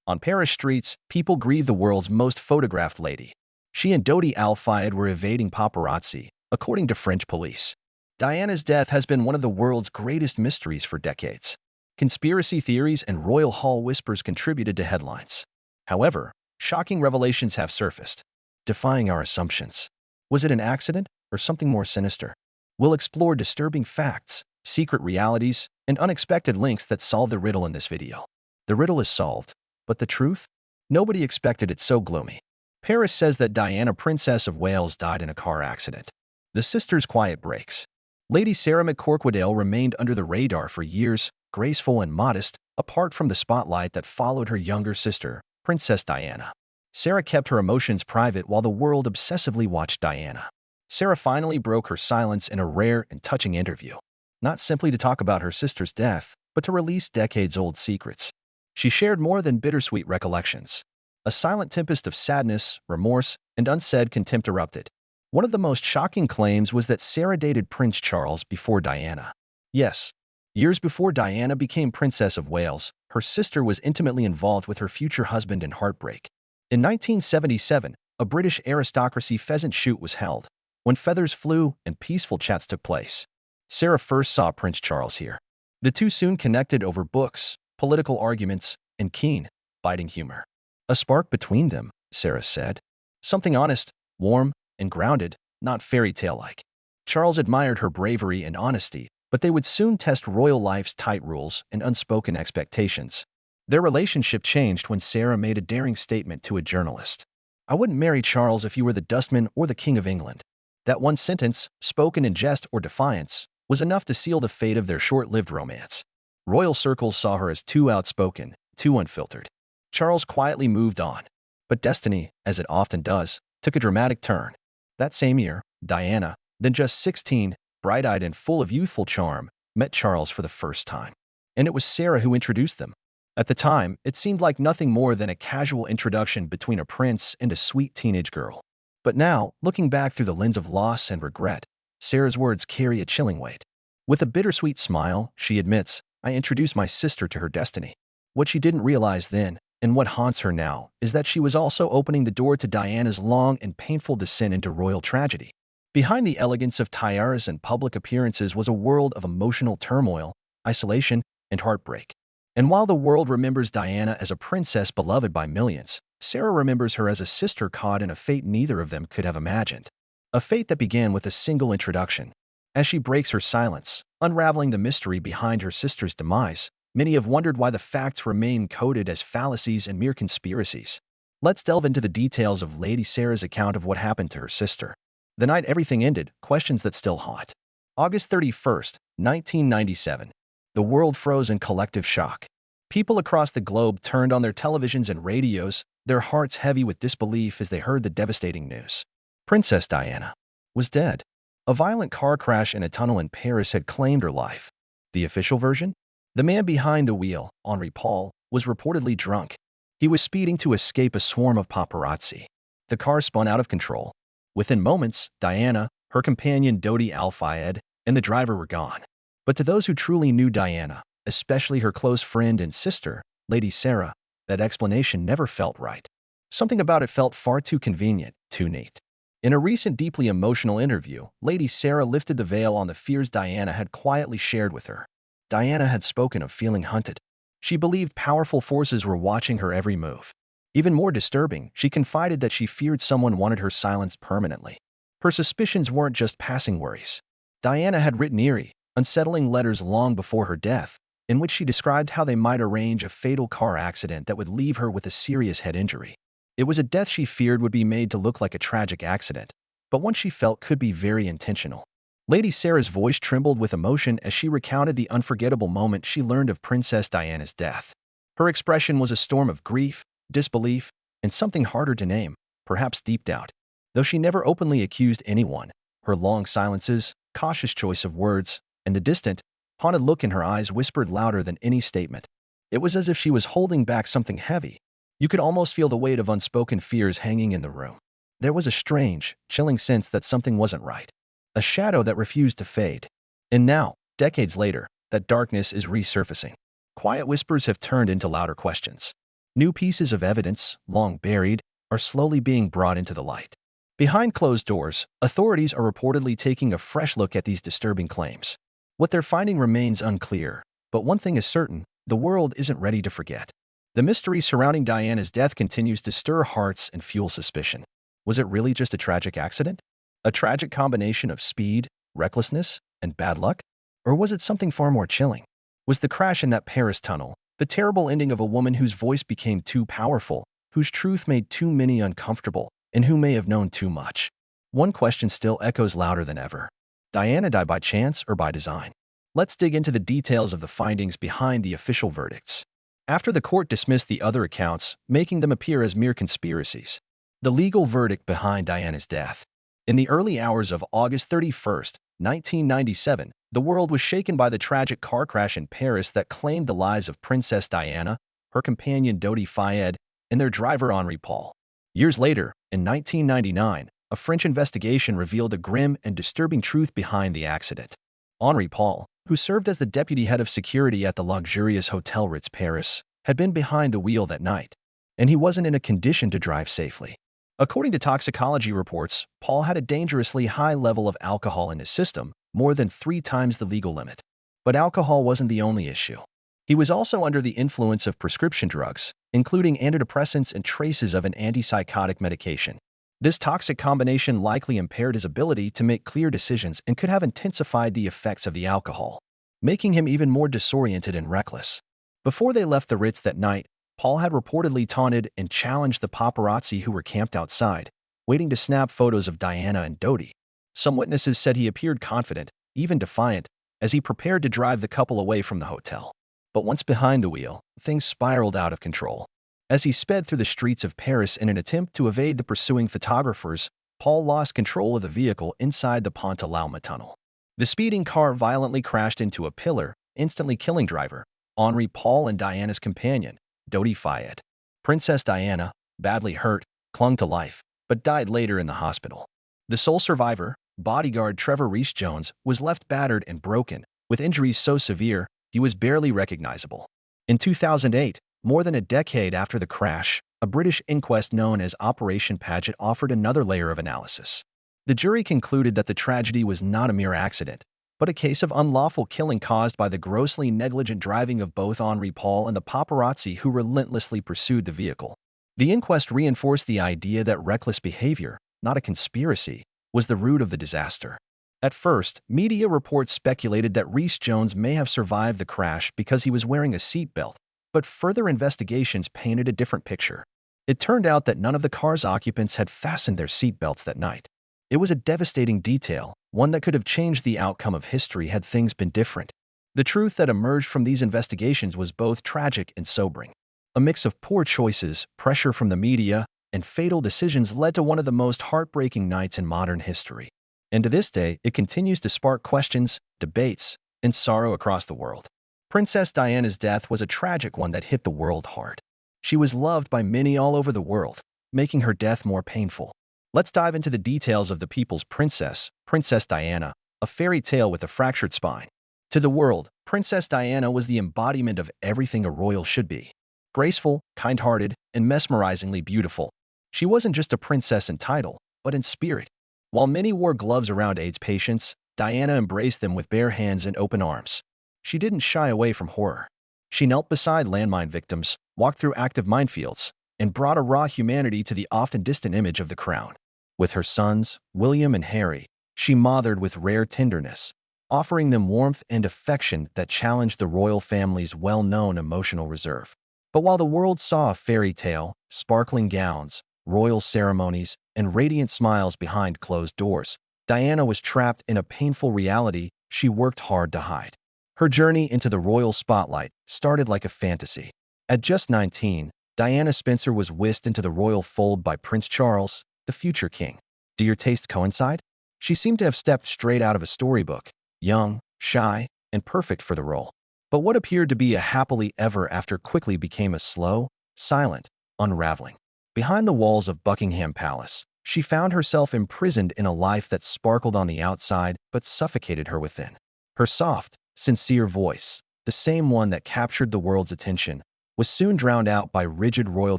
On Paris streets, people grieve the world's most photographed lady. She and Dodi Al-Fayed were evading paparazzi, according to French police. Diana's death has been one of the world's greatest mysteries for decades. Conspiracy theories and royal hall whispers contributed to headlines. However, shocking revelations have surfaced, defying our assumptions. Was it an accident or something more sinister? We'll explore disturbing facts, secret realities, and unexpected links that solve the riddle in this video. The riddle is solved, but the truth? Nobody expected it so gloomy. Paris says that Diana, Princess of Wales, died in a car accident. The sisters' quiet breaks. Lady Sarah McCorquodale remained under the radar for years, graceful and modest, apart from the spotlight that followed her younger sister, Princess Diana. Sarah kept her emotions private while the world obsessively watched Diana. Sarah finally broke her silence in a rare and touching interview. Not simply to talk about her sister's death, but to release decades-old secrets. She shared more than bittersweet recollections. A silent tempest of sadness, remorse, and unsaid contempt erupted. One of the most shocking claims was that Sarah dated Prince Charles before Diana. Yes, years before Diana became Princess of Wales, her sister was intimately involved with her future husband in heartbreak. In 1977, a British aristocracy pheasant shoot was held. When feathers flew and peaceful chats took place, Sarah first saw Prince Charles here. The two soon connected over books, political arguments, and keen, biting humor. A spark between them, Sarah said. Something honest, warm, and grounded, not fairy tale-like. Charles admired her bravery and honesty, but they would soon test royal life's tight rules and unspoken expectations. Their relationship changed when Sarah made a daring statement to a journalist. "I wouldn't marry Charles if he were the dustman or the King of England." That one sentence, spoken in jest or defiance, was enough to seal the fate of their short-lived romance. Royal circles saw her as too outspoken, too unfiltered. Charles quietly moved on. But destiny, as it often does, took a dramatic turn. That same year, Diana, then just 16, bright-eyed and full of youthful charm, met Charles for the first time. And it was Sarah who introduced them. At the time, it seemed like nothing more than a casual introduction between a prince and a sweet teenage girl. But now, looking back through the lens of loss and regret, Sarah's words carry a chilling weight. With a bittersweet smile, she admits, "I introduced my sister to her destiny." What she didn't realize then, and what haunts her now, is that she was also opening the door to Diana's long and painful descent into royal tragedy. Behind the elegance of tiaras and public appearances was a world of emotional turmoil, isolation, and heartbreak. And while the world remembers Diana as a princess beloved by millions, Sarah remembers her as a sister caught in a fate neither of them could have imagined. A fate that began with a single introduction. As she breaks her silence, unraveling the mystery behind her sister's demise, many have wondered why the facts remain coded as fallacies and mere conspiracies. Let's delve into the details of Lady Sarah's account of what happened to her sister. The night everything ended, questions that still haunt. August 31st, 1997. The world froze in collective shock. People across the globe turned on their televisions and radios, their hearts heavy with disbelief as they heard the devastating news. Princess Diana was dead. A violent car crash in a tunnel in Paris had claimed her life. The official version? The man behind the wheel, Henri Paul, was reportedly drunk. He was speeding to escape a swarm of paparazzi. The car spun out of control. Within moments, Diana, her companion Dodi Al-Fayed, and the driver were gone. But to those who truly knew Diana, especially her close friend and sister, Lady Sarah, that explanation never felt right. Something about it felt far too convenient, too neat. In a recent deeply emotional interview, Lady Sarah lifted the veil on the fears Diana had quietly shared with her. Diana had spoken of feeling hunted. She believed powerful forces were watching her every move. Even more disturbing, she confided that she feared someone wanted her silenced permanently. Her suspicions weren't just passing worries. Diana had written eerie, unsettling letters long before her death, in which she described how they might arrange a fatal car accident that would leave her with a serious head injury. It was a death she feared would be made to look like a tragic accident, but one she felt could be very intentional. Lady Sarah's voice trembled with emotion as she recounted the unforgettable moment she learned of Princess Diana's death. Her expression was a storm of grief, disbelief, and something harder to name, perhaps deep doubt. Though she never openly accused anyone, her long silences, cautious choice of words, and the distant, haunted look in her eyes whispered louder than any statement. It was as if she was holding back something heavy. You could almost feel the weight of unspoken fears hanging in the room. There was a strange, chilling sense that something wasn't right. A shadow that refused to fade. And now, decades later, that darkness is resurfacing. Quiet whispers have turned into louder questions. New pieces of evidence, long buried, are slowly being brought into the light. Behind closed doors, authorities are reportedly taking a fresh look at these disturbing claims. What they're finding remains unclear, but one thing is certain: the world isn't ready to forget. The mystery surrounding Diana's death continues to stir hearts and fuel suspicion. Was it really just a tragic accident? A tragic combination of speed, recklessness, and bad luck? Or was it something far more chilling? Was the crash in that Paris tunnel the terrible ending of a woman whose voice became too powerful, whose truth made too many uncomfortable, and who may have known too much? One question still echoes louder than ever. Diana died by chance or by design? Let's dig into the details of the findings behind the official verdicts. After the court dismissed the other accounts, making them appear as mere conspiracies, the legal verdict behind Diana's death. In the early hours of August 31st, 1997, the world was shaken by the tragic car crash in Paris that claimed the lives of Princess Diana, her companion Dodi Fayed, and their driver Henri Paul. Years later, in 1999, a French investigation revealed a grim and disturbing truth behind the accident. Henri Paul, who served as the deputy head of security at the luxurious Hotel Ritz Paris, had been behind the wheel that night, and he wasn't in a condition to drive safely. According to toxicology reports, Paul had a dangerously high level of alcohol in his system, more than 3 times the legal limit. But alcohol wasn't the only issue. He was also under the influence of prescription drugs, including antidepressants and traces of an antipsychotic medication. This toxic combination likely impaired his ability to make clear decisions and could have intensified the effects of the alcohol, making him even more disoriented and reckless. Before they left the Ritz that night, Paul had reportedly taunted and challenged the paparazzi who were camped outside, waiting to snap photos of Diana and Dodi. Some witnesses said he appeared confident, even defiant, as he prepared to drive the couple away from the hotel. But once behind the wheel, things spiraled out of control. As he sped through the streets of Paris in an attempt to evade the pursuing photographers, Paul lost control of the vehicle inside the Pont de l'Alma tunnel. The speeding car violently crashed into a pillar, instantly killing driver Henri Paul and Diana's companion, Dodi Fayed. Princess Diana, badly hurt, clung to life, but died later in the hospital. The sole survivor, bodyguard Trevor Rees-Jones, was left battered and broken, with injuries so severe he was barely recognizable. In 2008, more than a decade after the crash, a British inquest known as Operation Paget offered another layer of analysis. The jury concluded that the tragedy was not a mere accident, but a case of unlawful killing caused by the grossly negligent driving of both Henri Paul and the paparazzi who relentlessly pursued the vehicle. The inquest reinforced the idea that reckless behavior, not a conspiracy, was the root of the disaster. At first, media reports speculated that Rees-Jones may have survived the crash because he was wearing a seatbelt, but further investigations painted a different picture. It turned out that none of the car's occupants had fastened their seatbelts that night. It was a devastating detail, one that could have changed the outcome of history had things been different. The truth that emerged from these investigations was both tragic and sobering. A mix of poor choices, pressure from the media, and fatal decisions led to one of the most heartbreaking nights in modern history. And to this day, it continues to spark questions, debates, and sorrow across the world. Princess Diana's death was a tragic one that hit the world hard. She was loved by many all over the world, making her death more painful. Let's dive into the details of the people's princess, Princess Diana, a fairy tale with a fractured spine. To the world, Princess Diana was the embodiment of everything a royal should be. Graceful, kind-hearted, and mesmerizingly beautiful. She wasn't just a princess in title, but in spirit. While many wore gloves around AIDS patients, Diana embraced them with bare hands and open arms. She didn't shy away from horror. She knelt beside landmine victims, walked through active minefields, and brought a raw humanity to the often distant image of the crown. With her sons, William and Harry, she mothered with rare tenderness, offering them warmth and affection that challenged the royal family's well-known emotional reserve. But while the world saw a fairy tale, sparkling gowns, royal ceremonies, and radiant smiles behind closed doors, Diana was trapped in a painful reality she worked hard to hide. Her journey into the royal spotlight started like a fantasy. At just 19, Diana Spencer was whisked into the royal fold by Prince Charles, the future king. Do your tastes coincide? She seemed to have stepped straight out of a storybook, young, shy, and perfect for the role. But what appeared to be a happily ever after quickly became a slow, silent unraveling. Behind the walls of Buckingham Palace, she found herself imprisoned in a life that sparkled on the outside but suffocated her within. Her soft, sincere voice, the same one that captured the world's attention, was soon drowned out by rigid royal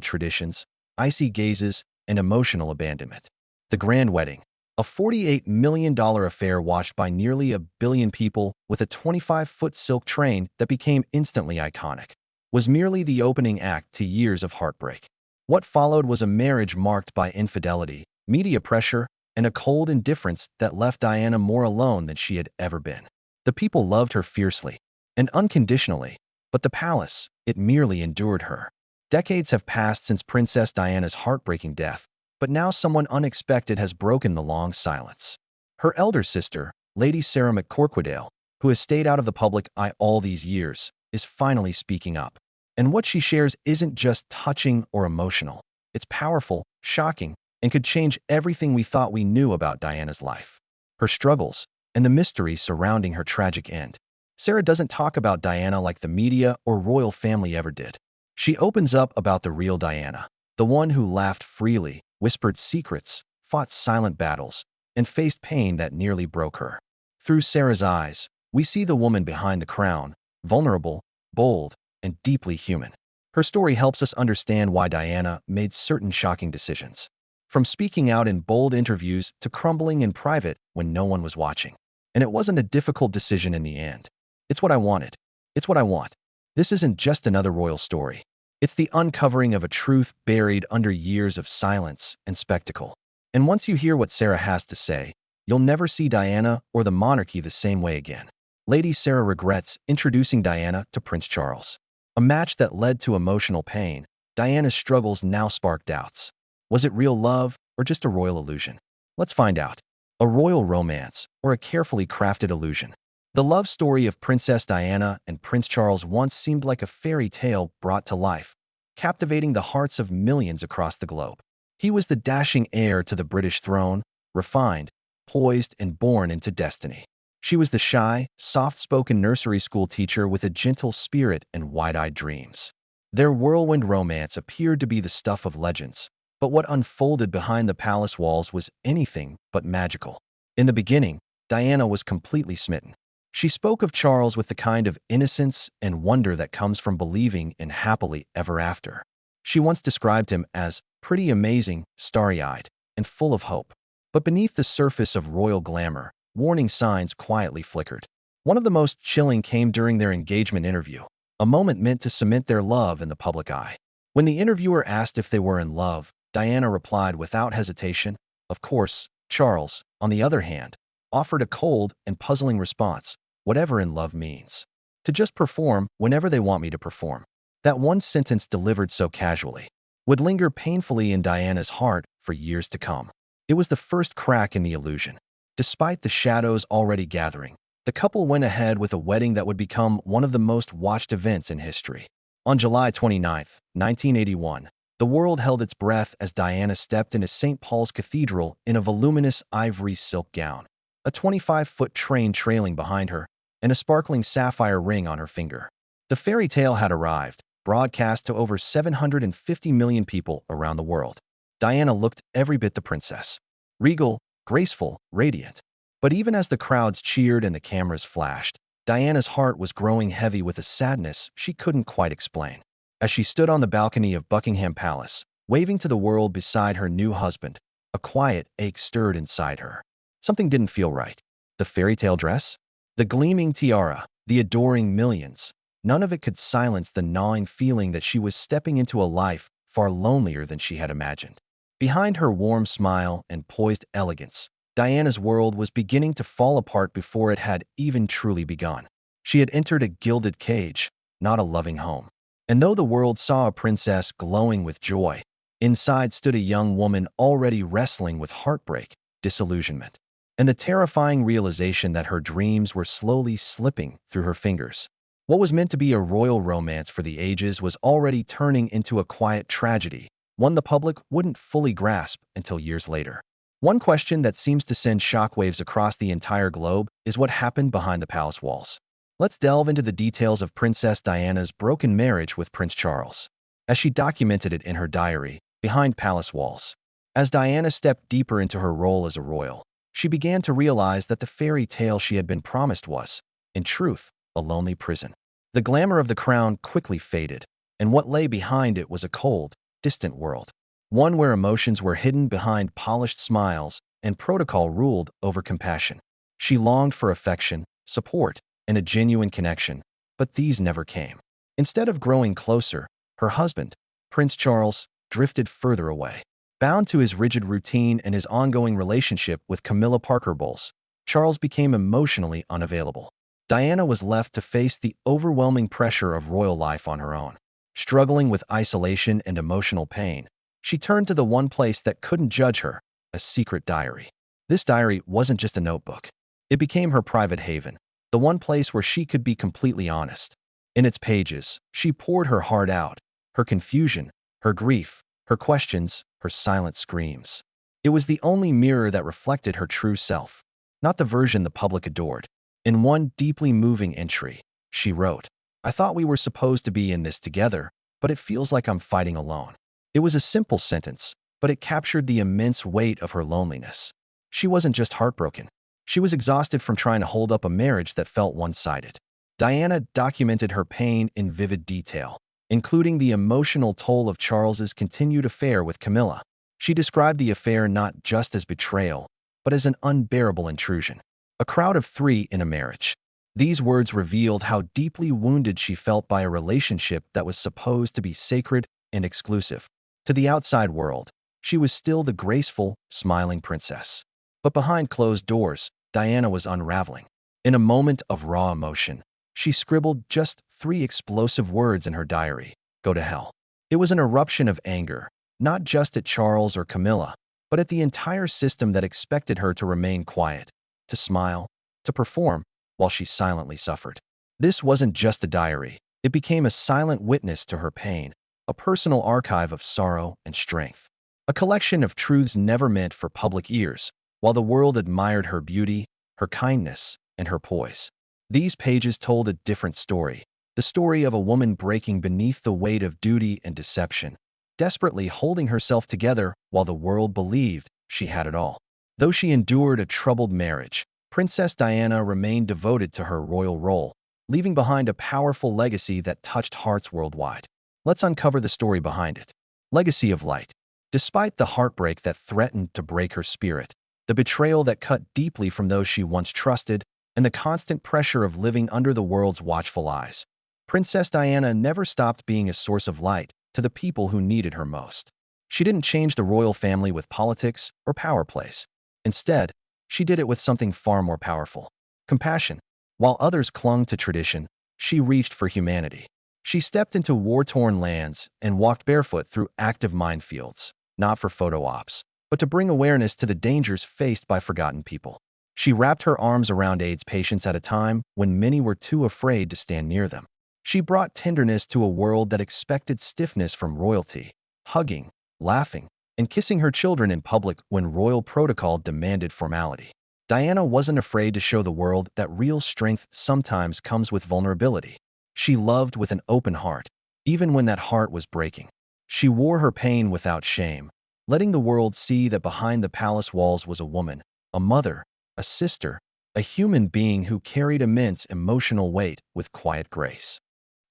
traditions, icy gazes, and emotional abandonment. The Grand Wedding, a $48 million affair watched by nearly a billion people with a 25-foot silk train that became instantly iconic, was merely the opening act to years of heartbreak. What followed was a marriage marked by infidelity, media pressure, and a cold indifference that left Diana more alone than she had ever been. The people loved her fiercely and unconditionally, but the palace, it merely endured her. Decades have passed since Princess Diana's heartbreaking death, but now someone unexpected has broken the long silence. Her elder sister, Lady Sarah McCorquodale, who has stayed out of the public eye all these years, is finally speaking up. And what she shares isn't just touching or emotional. It's powerful, shocking, and could change everything we thought we knew about Diana's life. Her struggles, and the mystery surrounding her tragic end. Sarah doesn't talk about Diana like the media or royal family ever did. She opens up about the real Diana, the one who laughed freely, whispered secrets, fought silent battles, and faced pain that nearly broke her. Through Sarah's eyes, we see the woman behind the crown, vulnerable, bold, and deeply human. Her story helps us understand why Diana made certain shocking decisions. From speaking out in bold interviews to crumbling in private when no one was watching. And it wasn't a difficult decision in the end. It's what I wanted. It's what I want. This isn't just another royal story. It's the uncovering of a truth buried under years of silence and spectacle. And once you hear what Sarah has to say, you'll never see Diana or the monarchy the same way again. Lady Sarah regrets introducing Diana to Prince Charles. A match that led to emotional pain, Diana's struggles now spark doubts. Was it real love or just a royal illusion? Let's find out. A royal romance or a carefully crafted illusion? The love story of Princess Diana and Prince Charles once seemed like a fairy tale brought to life, captivating the hearts of millions across the globe. He was the dashing heir to the British throne, refined, poised, and born into destiny. She was the shy, soft-spoken nursery school teacher with a gentle spirit and wide-eyed dreams. Their whirlwind romance appeared to be the stuff of legends, but what unfolded behind the palace walls was anything but magical. In the beginning, Diana was completely smitten. She spoke of Charles with the kind of innocence and wonder that comes from believing in happily ever after. She once described him as pretty amazing, starry-eyed, and full of hope. But beneath the surface of royal glamour, warning signs quietly flickered. One of the most chilling came during their engagement interview, a moment meant to cement their love in the public eye. When the interviewer asked if they were in love, Diana replied without hesitation, "Of course." Charles, on the other hand, offered a cold and puzzling response, "Whatever in love means. To just perform whenever they want me to perform." That one sentence delivered so casually would linger painfully in Diana's heart for years to come. It was the first crack in the illusion. Despite the shadows already gathering, the couple went ahead with a wedding that would become one of the most watched events in history. On July 29, 1981, the world held its breath as Diana stepped into St. Paul's Cathedral in a voluminous ivory silk gown, a 25-foot train trailing behind her, and a sparkling sapphire ring on her finger. The fairy tale had arrived, broadcast to over 750 million people around the world. Diana looked every bit the princess. Regal, graceful, radiant. But even as the crowds cheered and the cameras flashed, Diana's heart was growing heavy with a sadness she couldn't quite explain. As she stood on the balcony of Buckingham Palace, waving to the world beside her new husband, a quiet ache stirred inside her. Something didn't feel right. The fairy tale dress? The gleaming tiara? The adoring millions? None of it could silence the gnawing feeling that she was stepping into a life far lonelier than she had imagined. Behind her warm smile and poised elegance, Diana's world was beginning to fall apart before it had even truly begun. She had entered a gilded cage, not a loving home. And though the world saw a princess glowing with joy, inside stood a young woman already wrestling with heartbreak, disillusionment, and the terrifying realization that her dreams were slowly slipping through her fingers. What was meant to be a royal romance for the ages was already turning into a quiet tragedy, one the public wouldn't fully grasp until years later. One question that seems to send shockwaves across the entire globe is what happened behind the palace walls. Let's delve into the details of Princess Diana's broken marriage with Prince Charles, as she documented it in her diary, Behind Palace Walls. As Diana stepped deeper into her role as a royal, she began to realize that the fairy tale she had been promised was, in truth, a lonely prison. The glamour of the crown quickly faded, and what lay behind it was a cold, distant world. One where emotions were hidden behind polished smiles and protocol ruled over compassion. She longed for affection, support, and a genuine connection, but these never came. Instead of growing closer, her husband, Prince Charles, drifted further away. Bound to his rigid routine and his ongoing relationship with Camilla Parker Bowles, Charles became emotionally unavailable. Diana was left to face the overwhelming pressure of royal life on her own. Struggling with isolation and emotional pain, she turned to the one place that couldn't judge her, a secret diary. This diary wasn't just a notebook. It became her private haven, the one place where she could be completely honest. In its pages, she poured her heart out, her confusion, her grief, her questions, her silent screams. It was the only mirror that reflected her true self, not the version the public adored. In one deeply moving entry, she wrote, "I thought we were supposed to be in this together, but it feels like I'm fighting alone." It was a simple sentence, but it captured the immense weight of her loneliness. She wasn't just heartbroken. She was exhausted from trying to hold up a marriage that felt one-sided. Diana documented her pain in vivid detail, including the emotional toll of Charles's continued affair with Camilla. She described the affair not just as betrayal, but as an unbearable intrusion. A crowd of three in a marriage. These words revealed how deeply wounded she felt by a relationship that was supposed to be sacred and exclusive. To the outside world, she was still the graceful, smiling princess. But behind closed doors, Diana was unraveling. In a moment of raw emotion, she scribbled just 3 explosive words in her diary: "Go to hell." It was an eruption of anger, not just at Charles or Camilla, but at the entire system that expected her to remain quiet, to smile, to perform, while she silently suffered. This wasn't just a diary. It became a silent witness to her pain, a personal archive of sorrow and strength. A collection of truths never meant for public ears, while the world admired her beauty, her kindness, and her poise. These pages told a different story, the story of a woman breaking beneath the weight of duty and deception, desperately holding herself together while the world believed she had it all. Though she endured a troubled marriage, Princess Diana remained devoted to her royal role, leaving behind a powerful legacy that touched hearts worldwide. Let's uncover the story behind it. Legacy of Light. Despite the heartbreak that threatened to break her spirit, the betrayal that cut deeply from those she once trusted, and the constant pressure of living under the world's watchful eyes, Princess Diana never stopped being a source of light to the people who needed her most. She didn't change the royal family with politics or power plays. Instead, she did it with something far more powerful: compassion. While others clung to tradition, she reached for humanity. She stepped into war-torn lands and walked barefoot through active minefields, not for photo ops, but to bring awareness to the dangers faced by forgotten people. She wrapped her arms around AIDS patients at a time when many were too afraid to stand near them. She brought tenderness to a world that expected stiffness from royalty, hugging, laughing, and kissing her children in public when royal protocol demanded formality. Diana wasn't afraid to show the world that real strength sometimes comes with vulnerability. She loved with an open heart, even when that heart was breaking. She wore her pain without shame, letting the world see that behind the palace walls was a woman, a mother, a sister, a human being who carried immense emotional weight with quiet grace.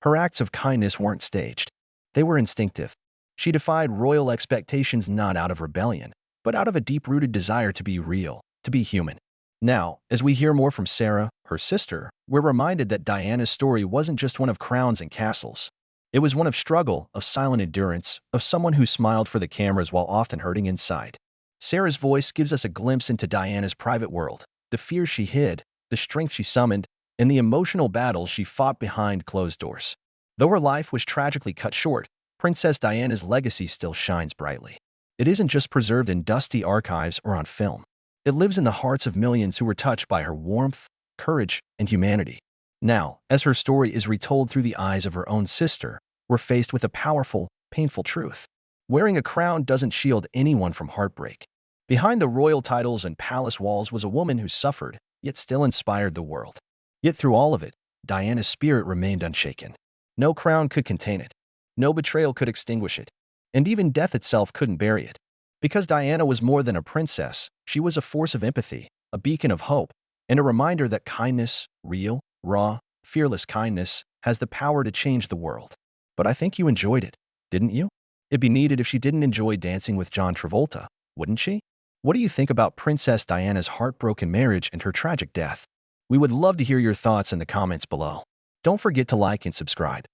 Her acts of kindness weren't staged. They were instinctive. She defied royal expectations not out of rebellion, but out of a deep-rooted desire to be real, to be human. Now, as we hear more from Sarah, her sister, we're reminded that Diana's story wasn't just one of crowns and castles. It was one of struggle, of silent endurance, of someone who smiled for the cameras while often hurting inside. Sarah's voice gives us a glimpse into Diana's private world, the fears she hid, the strength she summoned, and the emotional battles she fought behind closed doors. Though her life was tragically cut short, Princess Diana's legacy still shines brightly. It isn't just preserved in dusty archives or on film. It lives in the hearts of millions who were touched by her warmth, courage, and humanity. Now, as her story is retold through the eyes of her own sister, we're faced with a powerful, painful truth. Wearing a crown doesn't shield anyone from heartbreak. Behind the royal titles and palace walls was a woman who suffered, yet still inspired the world. Yet through all of it, Diana's spirit remained unshaken. No crown could contain it. No betrayal could extinguish it. And even death itself couldn't bury it. Because Diana was more than a princess, she was a force of empathy, a beacon of hope, and a reminder that kindness, real, raw, fearless kindness, has the power to change the world. but I think you enjoyed it, didn't you? It'd be neated if she didn't enjoy dancing with John Travolta, wouldn't she? What do you think about Princess Diana's heartbroken marriage and her tragic death? We would love to hear your thoughts in the comments below. Don't forget to like and subscribe.